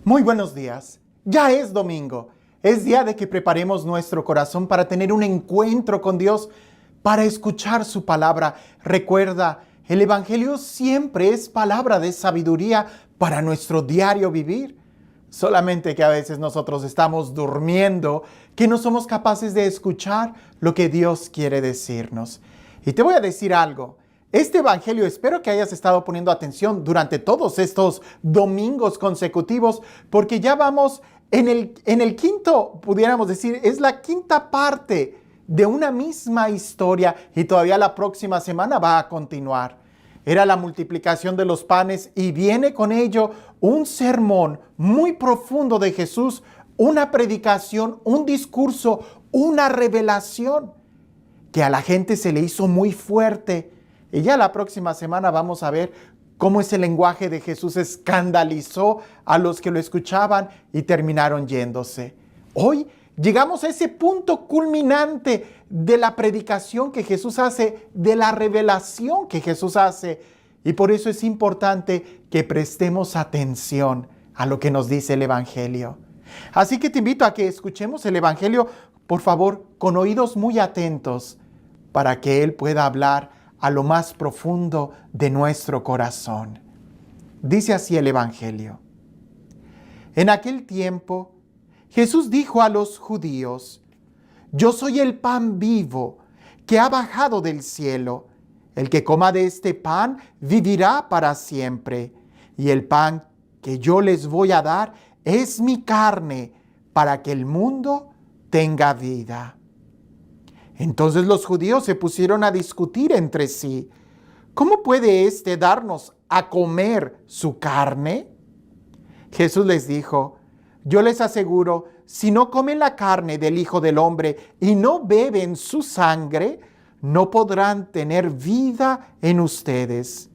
Muy buenos días. Ya es domingo. Es día de que preparemos nuestro corazón para tener un encuentro con Dios, para escuchar su palabra. Recuerda, el Evangelio siempre es palabra de sabiduría para nuestro diario vivir. Solamente que a veces nosotros estamos durmiendo, que no somos capaces de escuchar lo que Dios quiere decirnos. Y te voy a decir algo. Este evangelio, espero que hayas estado poniendo atención durante todos estos domingos consecutivos, porque ya vamos en el quinto, pudiéramos decir, es la quinta parte de una misma historia y todavía la próxima semana va a continuar. Era la multiplicación de los panes y viene con ello un sermón muy profundo de Jesús, una predicación, un discurso, una revelación que a la gente se le hizo muy fuerte. Y ya la próxima semana vamos a ver cómo ese lenguaje de Jesús escandalizó a los que lo escuchaban y terminaron yéndose. Hoy llegamos a ese punto culminante de la predicación que Jesús hace, de la revelación que Jesús hace. Y por eso es importante que prestemos atención a lo que nos dice el Evangelio. Así que te invito a que escuchemos el Evangelio, por favor, con oídos muy atentos, para que Él pueda hablar a lo más profundo de nuestro corazón. Dice así el Evangelio. En aquel tiempo, Jesús dijo a los judíos: Yo soy el pan vivo que ha bajado del cielo. El que coma de este pan vivirá para siempre. Y el pan que yo les voy a dar es mi carne, para que el mundo tenga vida. Entonces los judíos se pusieron a discutir entre sí: ¿Cómo puede éste darnos a comer su carne? Jesús les dijo: Yo les aseguro, si no comen la carne del Hijo del Hombre y no beben su sangre, no podrán tener vida en ustedes.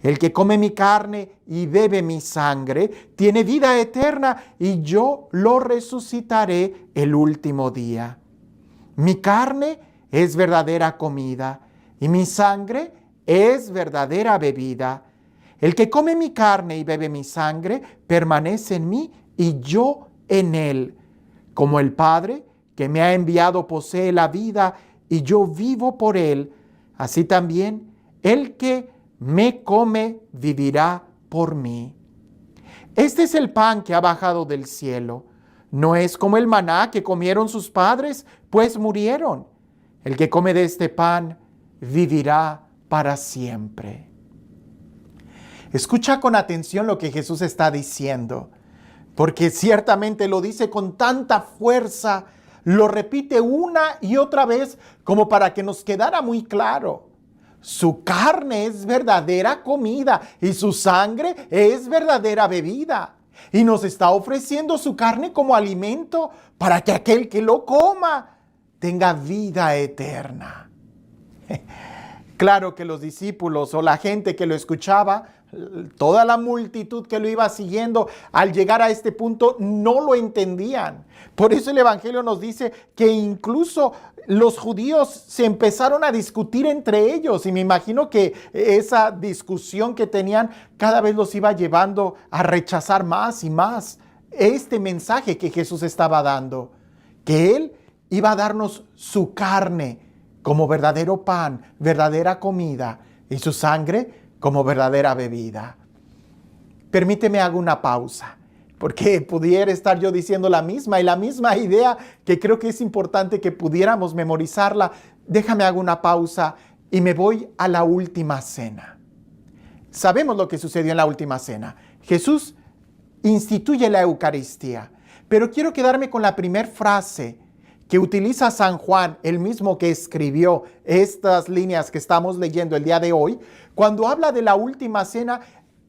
El que come mi carne y bebe mi sangre tiene vida eterna, y yo lo resucitaré el último día. Mi carne es verdadera comida y mi sangre es verdadera bebida. El que come mi carne y bebe mi sangre permanece en mí y yo en él. Como el Padre que me ha enviado posee la vida y yo vivo por él, así también el que me come vivirá por mí. Este es el pan que ha bajado del cielo. No es como el maná que comieron sus padres, pues murieron. El que come de este pan vivirá para siempre. Escucha con atención lo que Jesús está diciendo, porque ciertamente lo dice con tanta fuerza, lo repite una y otra vez como para que nos quedara muy claro. Su carne es verdadera comida y su sangre es verdadera bebida. Y nos está ofreciendo su carne como alimento para que aquel que lo coma tenga vida eterna. Claro que los discípulos o la gente que lo escuchaba, toda la multitud que lo iba siguiendo, al llegar a este punto no lo entendían. Por eso el Evangelio nos dice que incluso los judíos se empezaron a discutir entre ellos, y me imagino que esa discusión que tenían cada vez los iba llevando a rechazar más y más este mensaje que Jesús estaba dando, que Él iba a darnos su carne como verdadero pan, verdadera comida, y su sangre como verdadera bebida. Permíteme hago una pausa, porque pudiera estar yo diciendo la misma idea que creo que es importante que pudiéramos memorizarla. Déjame hago una pausa y me voy a la última cena. Sabemos lo que sucedió en la última cena. Jesús instituye la Eucaristía, pero quiero quedarme con la primera frase que utiliza San Juan, el mismo que escribió estas líneas que estamos leyendo el día de hoy. Cuando habla de la última cena,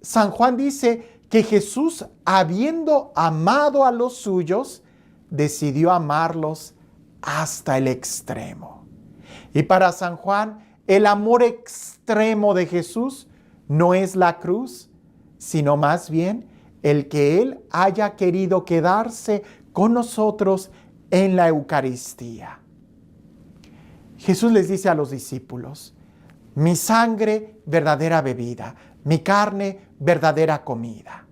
San Juan dice que Jesús, habiendo amado a los suyos, decidió amarlos hasta el extremo. Y para San Juan, el amor extremo de Jesús no es la cruz, sino más bien el que Él haya querido quedarse con nosotros en la Eucaristía. Jesús les dice a los discípulos: mi sangre, verdadera bebida, mi carne, verdadera comida.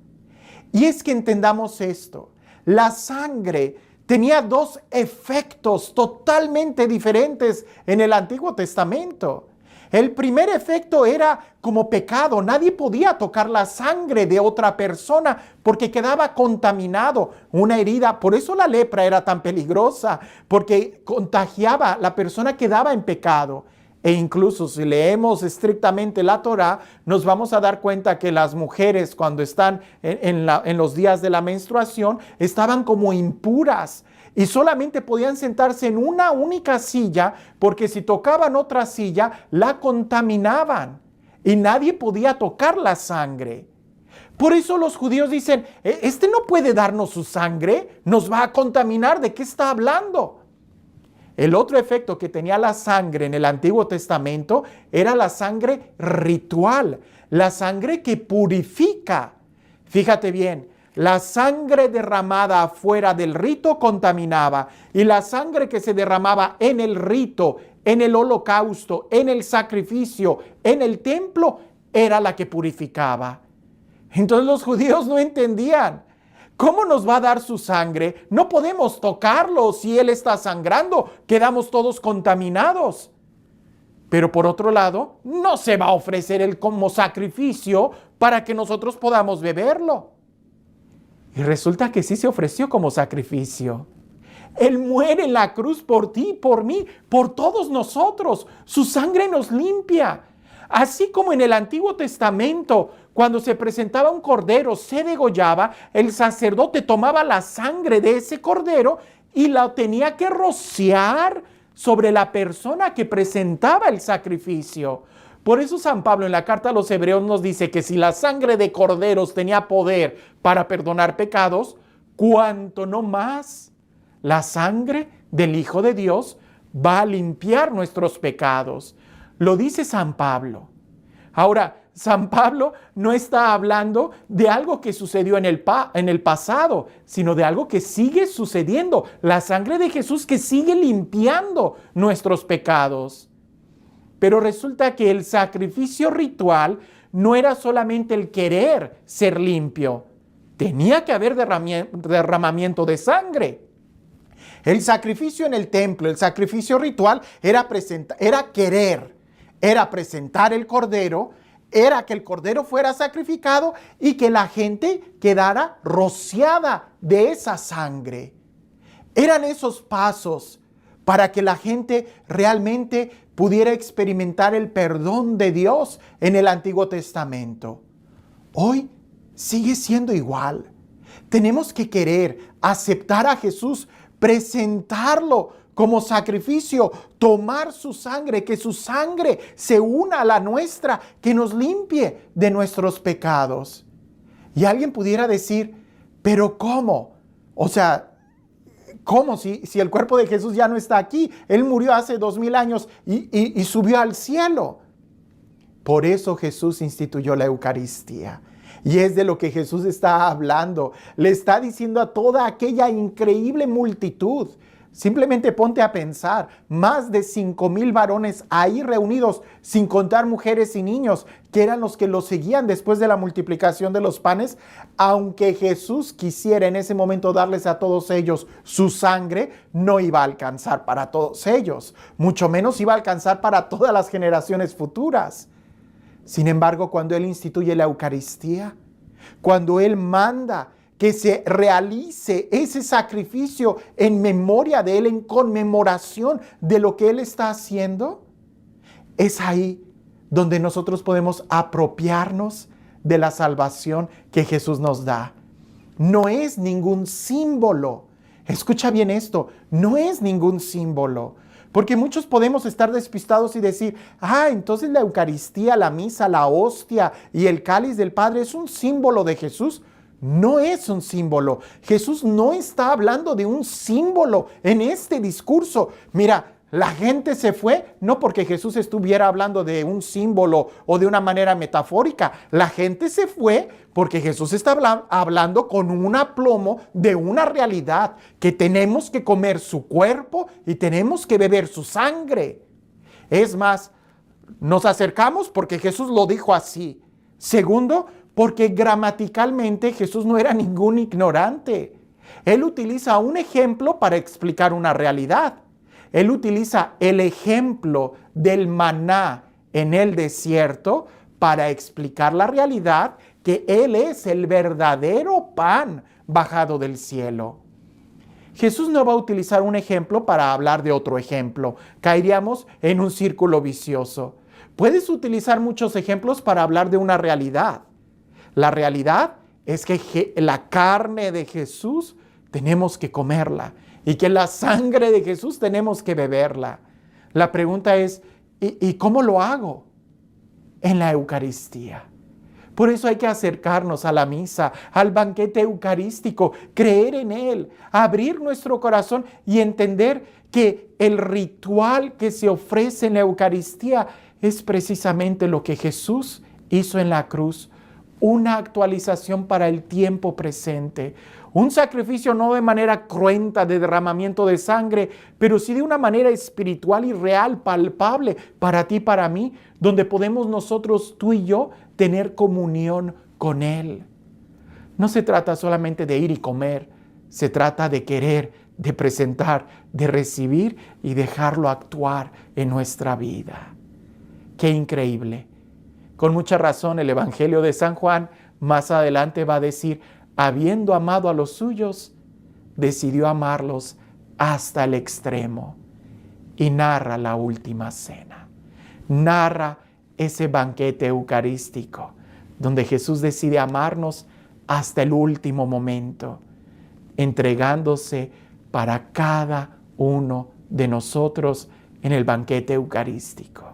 Y es que entendamos esto. La sangre tenía dos efectos totalmente diferentes en el Antiguo Testamento. El primer efecto era como pecado. Nadie podía tocar la sangre de otra persona porque quedaba contaminado, una herida. Por eso la lepra era tan peligrosa, porque contagiaba, la persona quedaba en pecado. E incluso si leemos estrictamente la Torá, nos vamos a dar cuenta que las mujeres cuando están en los días de la menstruación estaban como impuras y solamente podían sentarse en una única silla porque si tocaban otra silla la contaminaban y nadie podía tocar la sangre. Por eso los judíos dicen, este no puede darnos su sangre, nos va a contaminar, ¿de qué está hablando? El otro efecto que tenía la sangre en el Antiguo Testamento era la sangre ritual, la sangre que purifica. Fíjate bien, la sangre derramada afuera del rito contaminaba y la sangre que se derramaba en el rito, en el holocausto, en el sacrificio, en el templo, era la que purificaba. Entonces los judíos no entendían. ¿Cómo nos va a dar su sangre? No podemos tocarlo. Si Él está sangrando, quedamos todos contaminados. Pero por otro lado, no se va a ofrecer Él como sacrificio para que nosotros podamos beberlo. Y resulta que sí se ofreció como sacrificio. Él muere en la cruz por ti, por mí, por todos nosotros. Su sangre nos limpia. Así como en el Antiguo Testamento, cuando se presentaba un cordero, se degollaba, el sacerdote tomaba la sangre de ese cordero y la tenía que rociar sobre la persona que presentaba el sacrificio. Por eso San Pablo en la carta a los Hebreos nos dice que si la sangre de corderos tenía poder para perdonar pecados, cuánto no más la sangre del Hijo de Dios va a limpiar nuestros pecados. Lo dice San Pablo. Ahora, San Pablo no está hablando de algo que sucedió en el pasado, sino de algo que sigue sucediendo. La sangre de Jesús que sigue limpiando nuestros pecados. Pero resulta que el sacrificio ritual no era solamente el querer ser limpio. Tenía que haber derramamiento de sangre. El sacrificio en el templo, el sacrificio ritual era querer. Era presentar el cordero, era que el cordero fuera sacrificado y que la gente quedara rociada de esa sangre. Eran esos pasos para que la gente realmente pudiera experimentar el perdón de Dios en el Antiguo Testamento. Hoy sigue siendo igual. Tenemos que querer aceptar a Jesús, presentarlo como sacrificio, tomar su sangre, que su sangre se una a la nuestra, que nos limpie de nuestros pecados. Y alguien pudiera decir, ¿pero cómo? O sea, ¿cómo si el cuerpo de Jesús ya no está aquí? Él murió hace 2000 años y subió al cielo. Por eso Jesús instituyó la Eucaristía. Y es de lo que Jesús está hablando. Le está diciendo a toda aquella increíble multitud. Simplemente ponte a pensar, más de 5,000 varones ahí reunidos, sin contar mujeres y niños, que eran los que lo seguían después de la multiplicación de los panes. Aunque Jesús quisiera en ese momento darles a todos ellos su sangre, no iba a alcanzar para todos ellos, mucho menos iba a alcanzar para todas las generaciones futuras. Sin embargo, cuando Él instituye la Eucaristía, cuando Él manda que se realice ese sacrificio en memoria de Él, en conmemoración de lo que Él está haciendo, es ahí donde nosotros podemos apropiarnos de la salvación que Jesús nos da. No es ningún símbolo. Escucha bien esto, no es ningún símbolo. Porque muchos podemos estar despistados y decir, entonces la Eucaristía, la misa, la hostia y el cáliz del Padre es un símbolo de Jesús. No es un símbolo. Jesús no está hablando de un símbolo en este discurso. Mira, la gente se fue no porque Jesús estuviera hablando de un símbolo o de una manera metafórica. La gente se fue porque Jesús está hablando con un aplomo de una realidad, que tenemos que comer su cuerpo y tenemos que beber su sangre. Es más, nos acercamos porque Jesús lo dijo así. Segundo, porque gramaticalmente Jesús no era ningún ignorante. Él utiliza un ejemplo para explicar una realidad. Él utiliza el ejemplo del maná en el desierto para explicar la realidad que Él es el verdadero pan bajado del cielo. Jesús no va a utilizar un ejemplo para hablar de otro ejemplo. Caeríamos en un círculo vicioso. Puedes utilizar muchos ejemplos para hablar de una realidad. La realidad es que la carne de Jesús tenemos que comerla y que la sangre de Jesús tenemos que beberla. La pregunta es, ¿y cómo lo hago? En la Eucaristía. Por eso hay que acercarnos a la misa, al banquete eucarístico, creer en Él, abrir nuestro corazón y entender que el ritual que se ofrece en la Eucaristía es precisamente lo que Jesús hizo en la cruz, una actualización para el tiempo presente, un sacrificio no de manera cruenta de derramamiento de sangre, pero sí de una manera espiritual y real, palpable para ti y para mí, donde podemos nosotros, tú y yo, tener comunión con Él. No se trata solamente de ir y comer, se trata de querer, de presentar, de recibir y dejarlo actuar en nuestra vida. ¡Qué increíble! Con mucha razón el Evangelio de San Juan más adelante va a decir, habiendo amado a los suyos, decidió amarlos hasta el extremo. Y narra la última cena. Narra ese banquete eucarístico, donde Jesús decide amarnos hasta el último momento, entregándose para cada uno de nosotros en el banquete eucarístico.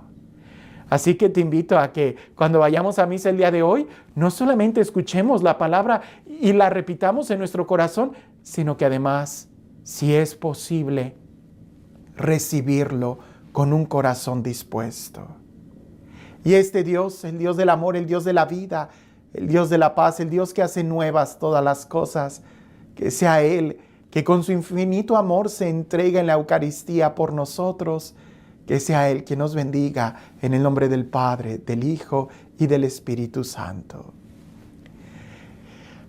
Así que te invito a que cuando vayamos a misa el día de hoy, no solamente escuchemos la palabra y la repitamos en nuestro corazón, sino que además, si es posible, recibirlo con un corazón dispuesto. Y este Dios, el Dios del amor, el Dios de la vida, el Dios de la paz, el Dios que hace nuevas todas las cosas, que sea Él, que con su infinito amor se entrega en la Eucaristía por nosotros, que sea Él quien nos bendiga en el nombre del Padre, del Hijo y del Espíritu Santo.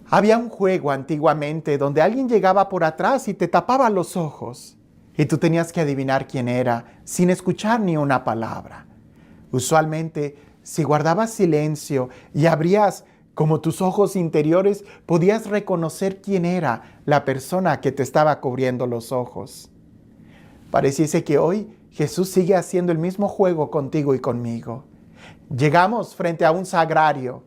Había un juego antiguamente donde alguien llegaba por atrás y te tapaba los ojos y tú tenías que adivinar quién era sin escuchar ni una palabra. Usualmente, si guardabas silencio y abrías como tus ojos interiores, podías reconocer quién era la persona que te estaba cubriendo los ojos. Pareciese que hoy Jesús sigue haciendo el mismo juego contigo y conmigo. Llegamos frente a un sagrario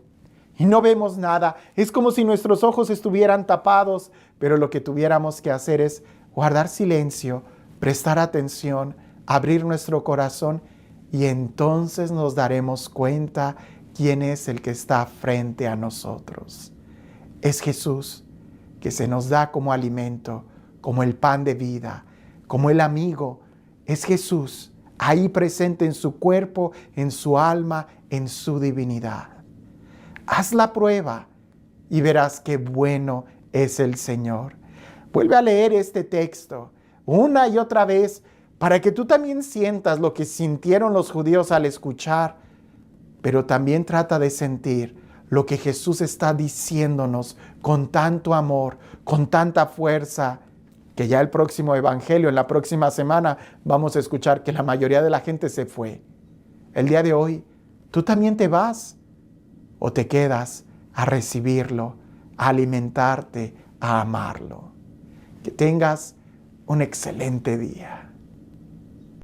y no vemos nada. Es como si nuestros ojos estuvieran tapados, pero lo que tuviéramos que hacer es guardar silencio, prestar atención, abrir nuestro corazón y entonces nos daremos cuenta quién es el que está frente a nosotros. Es Jesús, que se nos da como alimento, como el pan de vida, como el amigo. Es Jesús, ahí presente en su cuerpo, en su alma, en su divinidad. Haz la prueba y verás qué bueno es el Señor. Vuelve a leer este texto una y otra vez para que tú también sientas lo que sintieron los judíos al escuchar, pero también trata de sentir lo que Jesús está diciéndonos con tanto amor, con tanta fuerza, que ya el próximo evangelio, en la próxima semana, vamos a escuchar que la mayoría de la gente se fue. El día de hoy, ¿tú también te vas o te quedas a recibirlo, a alimentarte, a amarlo? Que tengas un excelente día.